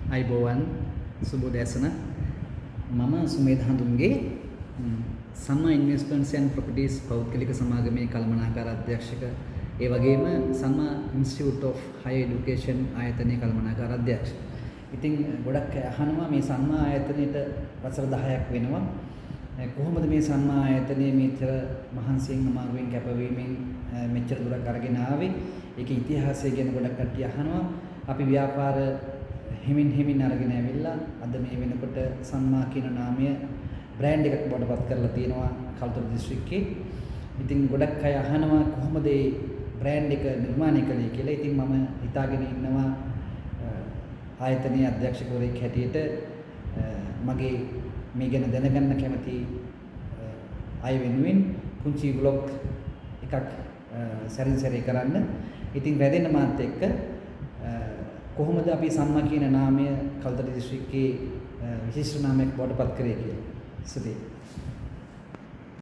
අයිබෝවන් සුබෝදෑසන මම සුමේධ හඳුන්ගේ සම්මා ඉන්වෙස්ට්මන්ට්ස් ඇන්ඩ් ප්‍රොපර්ටිස් පෞද්ගලික සමාගමේ කළමනාකාර අධ්‍යක්ෂක ඒ වගේම සම්මා ඉන්ස්ටිටියුට් ඔෆ් හයර් එඩියුකේෂන් ආයතනයේ කළමනාකාර අධ්‍යක්ෂක. ඉතින් ගොඩක් අහනවා මේ සම්මා ආයතනයේට වසර 10ක් වෙනවා. කොහොමද මේ සම්මා ආයතනයේ මෙච්චර මහන්සියෙන් අමාරුවෙන් කැපවීමෙන් මෙච්චර දුරක් අරගෙන ආවේ? ඒකේ ඉතිහාසය ගැන ගොඩක් කට්ටිය අහනවා. අපි ව්‍යාපාර හිමින් අරගෙන ඇවිල්ලා අද මේ වෙනකොට සම්මා කියන නාමය බ්‍රෑන්ඩ් එකක් බවට පත් කරලා තියෙනවා කල්තොට දිස්ත්‍රික්කේ. ඉතින් ගොඩක් අය අහනවා කොහොමද මේ බ්‍රෑන්ඩ් එක නිර්මාණය කළේ කියලා. ඉතින් මම හිතාගෙන ඉන්නවා ආයතනයේ අධ්‍යක්ෂකවරයෙක් හැටියට මගේ මේ ගැන දැනගන්න කැමති අය වෙනුවෙන් පුංචි බ්ලොග් එකක් සැරින් කරන්න. ඉතින් වැදෙන්න මාත් එක්ක කොහොමද අපි සම්මා කියන නාමය කල්තොට දිස්ත්‍රික්කේ විශිෂ්ට නාමයක් බවට පත් කරේ කියලා. සුදී